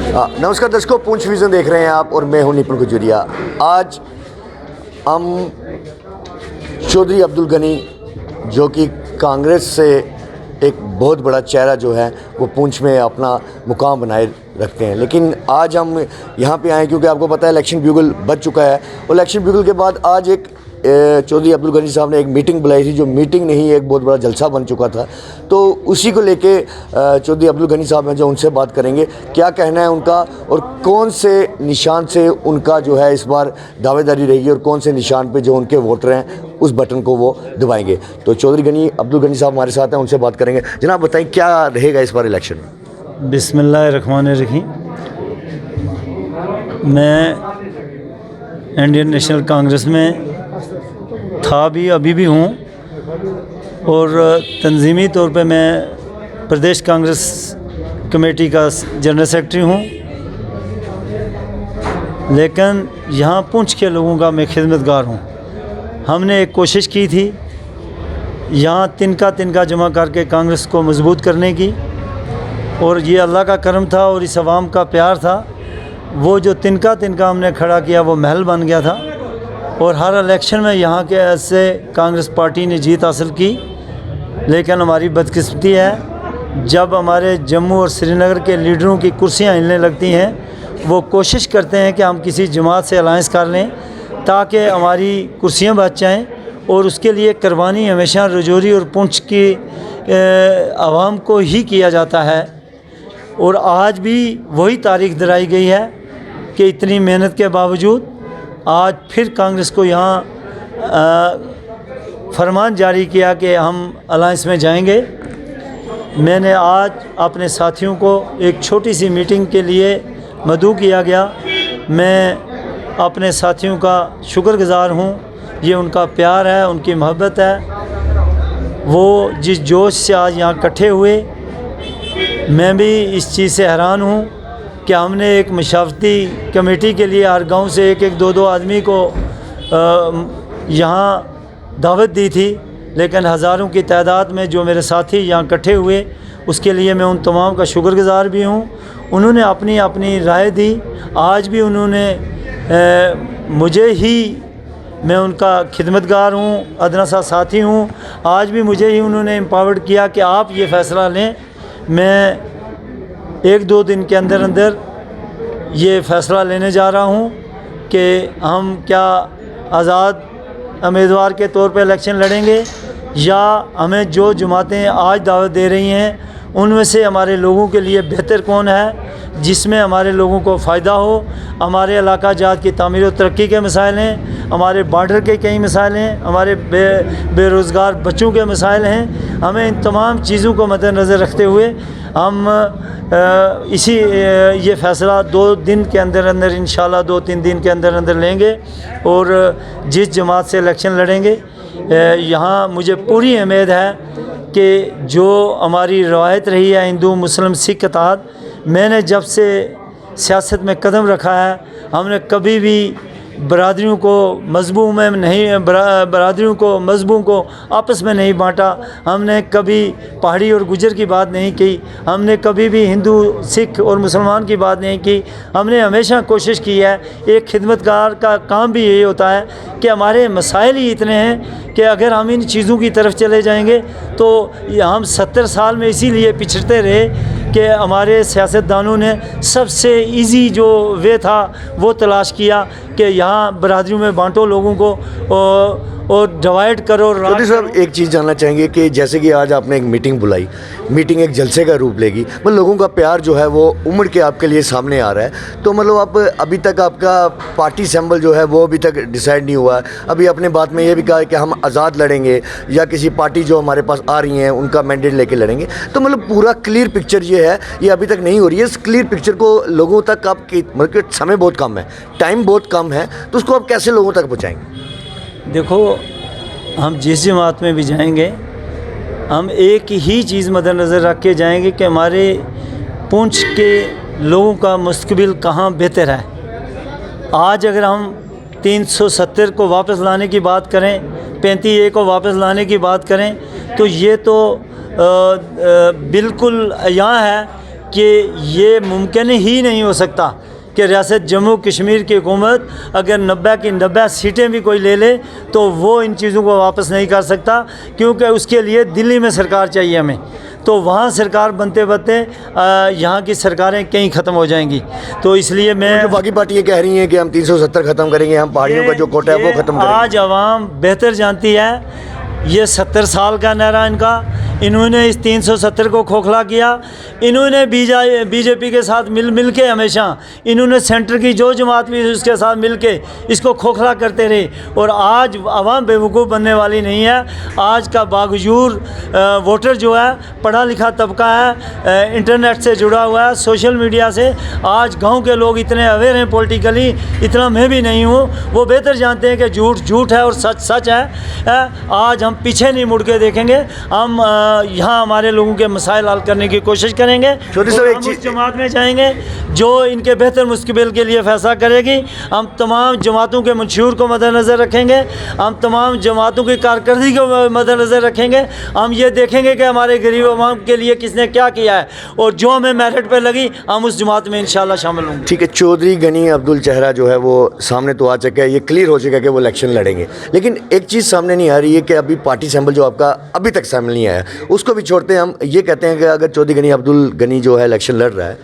नमस्कार दर्शकों, पूंछ विजन देख रहे हैं आप और मैं हूं निपुण गुजरिया। आज हम चौधरी अब्दुल गनी जो कि कांग्रेस से एक बहुत बड़ा चेहरा जो है वो पूंछ में अपना मुकाम बनाए रखते हैं, लेकिन आज हम यहाँ पे आए क्योंकि आपको पता है इलेक्शन ब्यूगल बज चुका है और इलेक्शन ब्यूगल के बाद आज एक चौधरी अब्दुल गनी साहब ने एक मीटिंग बुलाई थी, जो मीटिंग नहीं एक बहुत बड़ा जलसा बन चुका था। तो उसी को लेके चौधरी अब्दुल गनी साहब हैं जो उनसे बात करेंगे, क्या कहना है उनका और कौन से निशान से उनका जो है इस बार दावेदारी रहेगी और कौन से निशान पे जो उनके वोटर हैं उस बटन को वो दबाएंगे। तो चौधरी अब्दुल गनी साहब हमारे साथ हैं, उनसे बात करेंगे। जनाब बताएं क्या रहेगा इस बार इलेक्शन में। बिस्मिल्लाहिर्रहमानिर्रहीम। मैं इंडियन नेशनल कांग्रेस में था भी, अभी भी हूँ और तंजीमी तौर पे मैं प्रदेश कांग्रेस कमेटी का जनरल सेक्रेटरी हूँ, लेकिन यहाँ पुंछ के लोगों का मैं खिदमतगार हूँ। हमने एक कोशिश की थी यहाँ तिनका जमा करके कांग्रेस को मजबूत करने की, और ये अल्लाह का करम था और इस अवाम का प्यार था। वो जो तिनका हमने खड़ा किया वो महल बन गया था और हर इलेक्शन में यहाँ के ऐसे कांग्रेस पार्टी ने जीत हासिल की। लेकिन हमारी बदकिस्मती है, जब हमारे जम्मू और श्रीनगर के लीडरों की कुर्सियाँ हिलने लगती हैं, वो कोशिश करते हैं कि हम किसी जमात से अलायंस कर लें ताकि हमारी कुर्सियाँ बच जाएँ, और उसके लिए कुर्बानी हमेशा रजौरी और पुंछ की आवाम को ही किया जाता है। और आज भी वही तारीख दराई गई है कि इतनी मेहनत के बावजूद आज फिर कांग्रेस को यहाँ फरमान जारी किया कि हम अलायंस में जाएंगे। मैंने आज अपने साथियों को एक छोटी सी मीटिंग के लिए मदऊ किया गया। मैं अपने साथियों का शुक्रगुज़ार हूँ, ये उनका प्यार है, उनकी मोहब्बत है। वो जिस जोश से आज यहाँ इकट्ठे हुए, मैं भी इस चीज़ से हैरान हूँ कि हमने एक मशावरती कमेटी के लिए हर गांव से एक दो आदमी को यहाँ दावत दी थी, लेकिन हज़ारों की तादाद में जो मेरे साथी यहाँ इकट्ठे हुए, उसके लिए मैं उन तमाम का शुक्रगुज़ार भी हूँ। उन्होंने अपनी राय दी। आज भी उन्होंने मुझे ही, मैं उनका खिदमतगार हूँ, अदना सा साथी हूँ, आज भी मुझे ही उन्होंने एम्पावर्ड किया कि आप ये फ़ैसला लें। मैं 1-2 दिन के अंदर ये फ़ैसला लेने जा रहा हूँ कि हम क्या आज़ाद उम्मीदवार के तौर पे इलेक्शन लड़ेंगे, या हमें जो जमातें आज दावत दे रही हैं उनमें से हमारे लोगों के लिए बेहतर कौन है जिसमें हमारे लोगों को फ़ायदा हो। हमारे इलाका जात की तामीर और तरक्की के मसाइल हैं, हमारे बॉर्डर के कई मसाइल हैं, हमारे बेरोज़गार बच्चों के मसाइल हैं। हमें इन तमाम चीज़ों को मद्देनज़र रखते हुए हम ये फ़ैसला 2 दिन के अंदर इंशाल्लाह 2-3 दिन के अंदर लेंगे और जिस जमात से इलेक्शन लड़ेंगे, यहाँ मुझे पूरी उम्मीद है कि जो हमारी रवायत रही है हिंदू मुस्लिम सिख इत्तेहाद, मैंने जब से सियासत में कदम रखा है, हमने कभी भी बरादरियों को मजहबों को आपस में नहीं बांटा। हमने कभी पहाड़ी और गुजर की बात नहीं की, हमने कभी भी हिंदू सिख और मुसलमान की बात नहीं की। हमने हमेशा कोशिश की है, एक खिदमतगार का काम भी यही होता है कि हमारे मसाइल ही इतने हैं कि अगर हम इन चीज़ों की तरफ चले जाएंगे तो हम 70 साल में इसीलिए पिछड़ते रहे कि हमारे सियासतदानों ने सबसे इजी जो वे था वो तलाश किया कि यहाँ बरादरियों में बांटो लोगों को और डिवाइड करो। चौधरी साहब एक चीज़ जानना चाहेंगे कि जैसे कि आज आपने एक मीटिंग बुलाई, मीटिंग एक जलसे का रूप लेगी, मतलब लोगों का प्यार जो है वो उमड़ के आपके लिए सामने आ रहा है, तो मतलब आप अभी तक आपका पार्टी सिंबल जो है वो अभी तक डिसाइड नहीं हुआ है। अभी अपने बात में ये भी कहा कि हम आज़ाद लड़ेंगे या किसी पार्टी जो हमारे पास आ रही हैं उनका मैंडेट लेके लड़ेंगे, तो मतलब पूरा क्लियर पिक्चर ये है, ये अभी तक नहीं हो रही है। इस क्लियर पिक्चर को लोगों तक आपकी मतलब समय बहुत कम है, टाइम बहुत कम है, तो उसको आप कैसे लोगों तक पहुँचाएँगे? देखो, हम जिस जमात में भी जाएंगे, हम एक ही चीज़ मद्देनज़र रख के जाएंगे कि हमारे पुंछ के लोगों का मुस्तकबिल कहाँ बेहतर है। आज अगर हम 370 को वापस लाने की बात करें, 35A को वापस लाने की बात करें, तो ये तो बिल्कुल यहाँ है कि ये मुमकिन ही नहीं हो सकता कि रियासत जम्मू कश्मीर की हुकूमत अगर 90 की 90 सीटें भी कोई ले ले तो वो इन चीज़ों को वापस नहीं कर सकता, क्योंकि उसके लिए दिल्ली में सरकार चाहिए हमें। तो वहाँ सरकार बनते बनते यहाँ की सरकारें कहीं ख़त्म हो जाएंगी। तो इसलिए मैं जो बाकी पार्टियाँ कह रही हैं कि हम 370 ख़त्म करेंगे, हम पहाड़ियों का जो कोटा है वो ख़त्म करेंगे। आज आवाम बेहतर जानती है। ये 70 साल का नारा इनका, इन्होंने इस 370 को खोखला किया। इन्होंने बीजेपी के साथ मिल के हमेशा इन्होंने सेंटर की जो जमात भी उसके साथ मिल के इसको खोखला करते रहे। और आज आवाम बेवकूफ़ बनने वाली नहीं है। आज का बावजूद वोटर जो है पढ़ा लिखा तबका है, इंटरनेट से जुड़ा हुआ है, सोशल मीडिया से। आज गांव के लोग इतने अवेयर हैं पॉलिटिकली, इतना मैं भी नहीं हूँ। वो बेहतर जानते हैं कि झूठ झूठ है और सच सच है। आज हम पीछे नहीं मुड़ के देखेंगे। हम यहाँ हमारे लोगों के मसाइल हल करने की कोशिश करेंगे। चौधरी साहब, एक उस जमात में जाएंगे जो इनके बेहतर मुस्तकबिल के लिए फैसला करेगी। हम तमाम जमातों के मंशूर को मद्देनज़र रखेंगे, हम तमाम जमातों की कारकर्दगी को मद्देनज़र रखेंगे। हम ये देखेंगे कि हमारे गरीब अवाम के लिए किसने क्या किया है, और जो हमें मेरिट पर लगी हम उस जमात में इंशाल्लाह शामिल होंगे। ठीक है, चौधरी गनी अब्दुल चेहरा जो है वो सामने तो आ चुका है, ये क्लियर हो चुका है कि वो इलेक्शन लड़ेंगे। लेकिन एक चीज़ सामने नहीं आ रही है कि अभी पार्टी सैम्पल जो आपका अभी तक सामने नहीं आया, उसको भी छोड़ते हैं। हम ये कहते हैं कि अगर चौधरी गनी अब्दुल गनी जो है इलेक्शन लड़ रहा है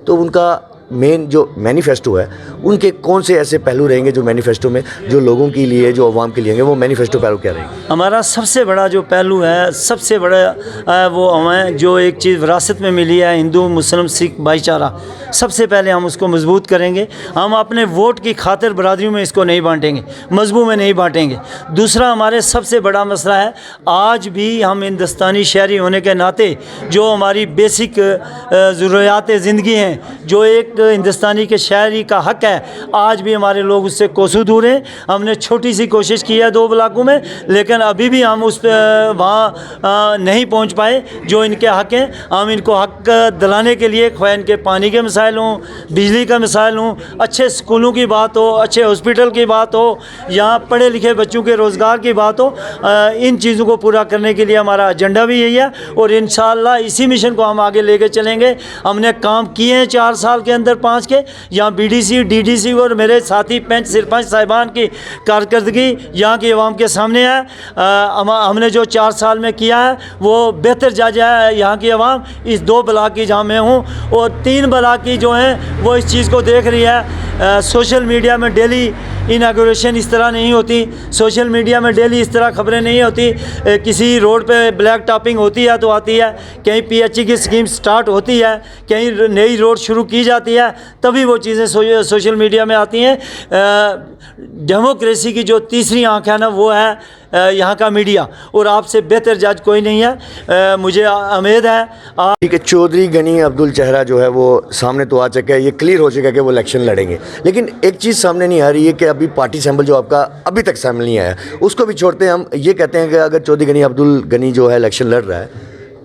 तो उनका मेन जो मैनिफेस्टो है, उनके कौन से ऐसे पहलू रहेंगे जो मैनिफेस्टो में जो लोगों के लिए, जो अवाम के लिए होंगे, वो मैनिफेस्टो पहलू क्या रहेंगे? हमारा सबसे बड़ा जो पहलू है, सबसे बड़ा वो हमें जो एक चीज़ विरासत में मिली है, हिंदू मुस्लिम सिख भाईचारा, सबसे पहले हम उसको मजबूत करेंगे। हम अपने वोट की खातिर बरादरियों में इसको नहीं बांटेंगे, मजहबों में नहीं बांटेंगे। दूसरा हमारे सबसे बड़ा मसला है, आज भी हम हिंदुस्तानी शहरी होने के नाते जो हमारी बेसिक ज़रूरियात ज़िंदगी हैं, जो एक हिंदुस्तानी के शहरी का हक है, आज भी हमारे लोग उससे कोसों दूर हैं। हमने छोटी सी कोशिश की है 2 ब्लॉकों में, लेकिन अभी भी हम उस पर वहाँ नहीं पहुँच पाए जो इनके हक हैं। हम इनको हक दिलाने के लिए, ख्वाह इनके पानी के मसाइल हों, बिजली का मसाइल हों, अच्छे स्कूलों की बात हो, अच्छे हॉस्पिटल की बात हो, यहाँ पढ़े लिखे बच्चों के रोज़गार की बात हो, इन चीज़ों को पूरा करने के लिए हमारा एजेंडा भी यही है। और इंशाअल्लाह इसी मिशन को हम आगे लेकर चलेंगे। हमने काम किए हैं 4 साल के अंदर 5 के, यहाँ BDC DDC और मेरे साथी पंच सरपंच साहिबान की कारकर्दगी यहाँ की आवाम के सामने है। हमने जो 4 साल में किया है वो बेहतर जायजा है यहाँ की आवाम। इस 2 ब्लॉक की जहाँ मैं हूँ और 3 ब्लॉक की जो हैं वो इस चीज़ को देख रही है। सोशल मीडिया में डेली इनागुरेशन इस तरह नहीं होती, सोशल मीडिया में डेली इस तरह खबरें नहीं होती। किसी रोड पे ब्लैक टॉपिंग होती है तो आती है, कहीं PHE की स्कीम स्टार्ट होती है, कहीं नई रोड शुरू की जाती है, तभी वो चीज़ें सोशल मीडिया में आती हैं। डेमोक्रेसी की जो तीसरी आँख है ना, वो है यहाँ का मीडिया, और आपसे बेहतर जज कोई नहीं है। मुझे उम्मीद है ठीक है, चौधरी गनी अब्दुल चेहरा जो है वो सामने तो आ चुका है, ये क्लियर हो चुका है कि वो इलेक्शन लड़ेंगे। लेकिन एक चीज़ सामने नहीं आ रही है कि अभी पार्टी सैम्पल जो आपका अभी तक सामने नहीं आया, उसको भी छोड़ते हैं। हम ये कहते हैं कि अगर चौधरी गनी अब्दुल गनी जो है इलेक्शन लड़ रहा है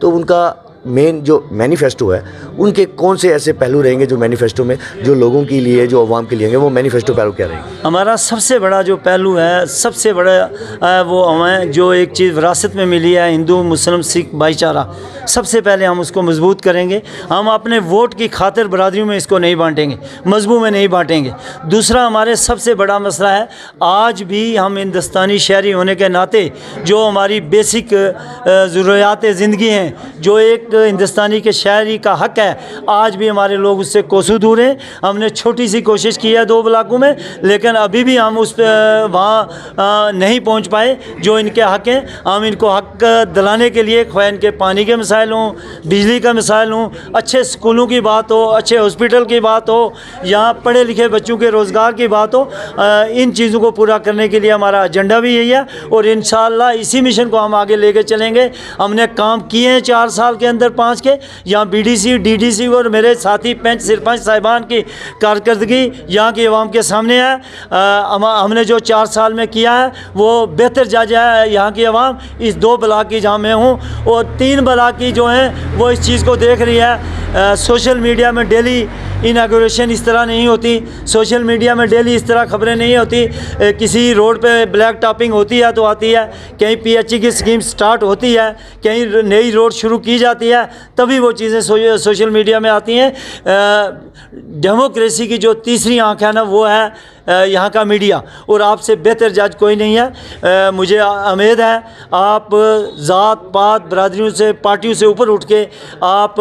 तो उनका मेन जो मैनिफेस्टो है, उनके कौन से ऐसे पहलू रहेंगे जो मैनिफेस्टो में जो लोगों के लिए, जो अवाम के लिए होंगे, वो मैनिफेस्टो पहलू क्या रहेंगे? हमारा सबसे बड़ा जो पहलू है, सबसे बड़ा वो हमें जो एक चीज़ विरासत में मिली है, हिंदू मुस्लिम सिख भाईचारा, सबसे पहले हम उसको मजबूत करेंगे। हम अपने वोट की खातिर बरादरियों में इसको नहीं बांटेंगे, मजहबों में नहीं बांटेंगे। दूसरा हमारे सबसे बड़ा मसला है, आज भी हम हिंदुस्तानी शहरी होने के नाते जो हमारी बेसिक ज़रूरियात ज़िंदगी हैं, जो एक हिंदुस्तानी के शहरी का हक है, आज भी हमारे लोग उससे कोसों दूर हैं। हमने छोटी सी कोशिश की है 2 ब्लॉकों में, लेकिन अभी भी हम उस पर वहाँ नहीं पहुँच पाए जो इनके हक हैं। हम इनको हक दिलाने के लिए, ख्वाह इनके पानी के मसाइल हों, बिजली का मसाइल हों, अच्छे स्कूलों की बात हो, अच्छे हॉस्पिटल की बात हो, यहाँ पढ़े लिखे बच्चों के रोज़गार की बात हो, इन चीज़ों को पूरा करने के लिए हमारा एजेंडा भी यही है। और इंशाअल्लाह इसी मिशन को हम आगे लेकर चलेंगे। हमने काम किए हैं 4 साल के अंदर 5 के, यहाँ BDC DDC और मेरे साथी पंच सरपंच साहिबान की कारकर्दगी यहाँ की आवाम के सामने है। हमने जो 4 साल में किया है वो बेहतर जायजा है यहाँ की आवाम। इस 2 ब्लॉक की जहाँ मैं हूँ और 3 ब्लॉक की जो हैं वो इस चीज़ को देख रही है। सोशल मीडिया में डेली इनागोरेशन इस तरह नहीं होती, सोशल मीडिया में डेली इस तरह खबरें नहीं होती। किसी रोड पे ब्लैक टॉपिंग होती है तो आती है, कहीं पीएचई की स्कीम स्टार्ट होती है, कहीं नई रोड शुरू की जाती है, तभी वो चीज़ें सोशल मीडिया में आती हैं। डेमोक्रेसी की जो तीसरी आंख है ना, वो है यहाँ का मीडिया, और आपसे बेहतर जज कोई नहीं है। मुझे उम्मीद है आप ज़ात पात बरादरियों से पार्टियों से ऊपर उठ के आप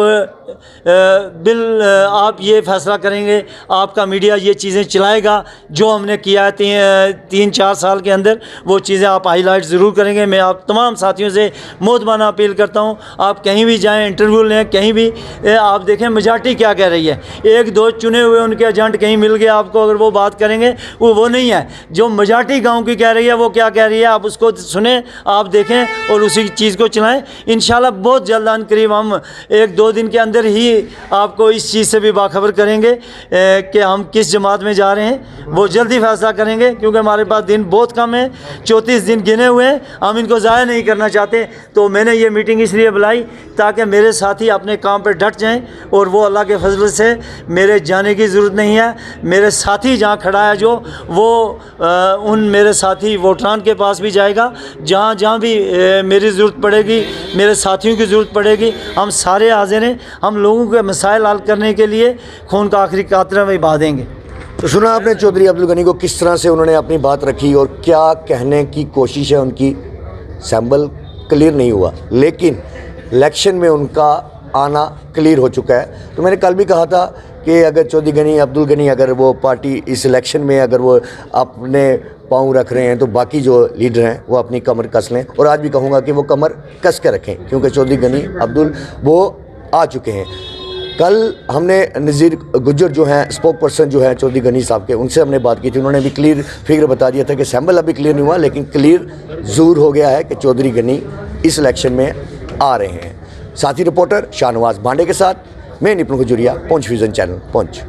आप ये फैसला करेंगे, आपका मीडिया ये चीज़ें चलाएगा जो हमने किया है 3-4 साल के अंदर, वो चीज़ें आप हाईलाइट ज़रूर करेंगे। मैं आप तमाम साथियों से मोहतबाना अपील करता हूँ, आप कहीं भी जाएं, इंटरव्यू लें, कहीं भी आप देखें मेजॉरिटी क्या कह रही है। 1-2 चुने हुए उनके एजेंट कहीं मिल गए आपको, अगर वो बात करेंगे वो नहीं है। जो मेजॉरिटी गाँव की कह रही है वो क्या कह रही है, आप उसको सुने, आप देखें और उसी चीज़ को चलाएँ। इंशाल्लाह बहुत जल्द आन करीब हम 1-2 दिन के अंदर ही आपको इस चीज़ से भी बाखबर करेंगे कि हम किस जमात में जा रहे हैं। वो जल्दी फैसला करेंगे, क्योंकि हमारे पास दिन बहुत कम है, 34 दिन गिने हुए हैं, हम इनको ज़ाया नहीं करना चाहते। तो मैंने ये मीटिंग इसलिए बुलाई ताकि मेरे साथी अपने काम पर डट जाएं, और वो अल्लाह के फजल से मेरे जाने की ज़रूरत नहीं है। मेरे साथी जहाँ खड़ा है जो, वो उन मेरे साथी वोटरान के पास भी जाएगा। जहाँ जहाँ भी मेरी ज़रूरत पड़ेगी, मेरे साथियों की ज़रूरत पड़ेगी, हम सारे हाजिर हैं। हम लोगों के मसाइल हल करने के लिए खून का आखिरी कातरा भी बहा देंगे। तो सुना आपने चौधरी अब्दुल गनी को किस तरह से उन्होंने अपनी बात रखी और क्या कहने की कोशिश है उनकी। सैम्बल क्लियर नहीं हुआ, लेकिन इलेक्शन में उनका आना क्लियर हो चुका है। तो मैंने कल भी कहा था कि अगर चौधरी गनी अब्दुल गनी अगर वो पार्टी इस इलेक्शन में अगर वो अपने पाँव रख रहे हैं तो बाकी जो लीडर हैं वो अपनी कमर कस लें, और आज भी कहूँगा कि वो कमर कस के रखें, क्योंकि चौधरी गनी अब्दुल वो आ चुके हैं। कल हमने नज़ीर गुज्जर जो हैं स्पोक पर्सन जो हैं चौधरी गनी साहब के, उनसे हमने बात की थी। उन्होंने भी क्लियर फिगर बता दिया था कि सैम्बल अभी क्लियर नहीं हुआ, लेकिन क्लियर ज़रूर हो गया है कि चौधरी गनी इस इलेक्शन में आ रहे हैं। साथी रिपोर्टर शाहनवाज भांडे के साथ मैं निपुण गुजरिया, पुंछ विजन चैनल पुंछ।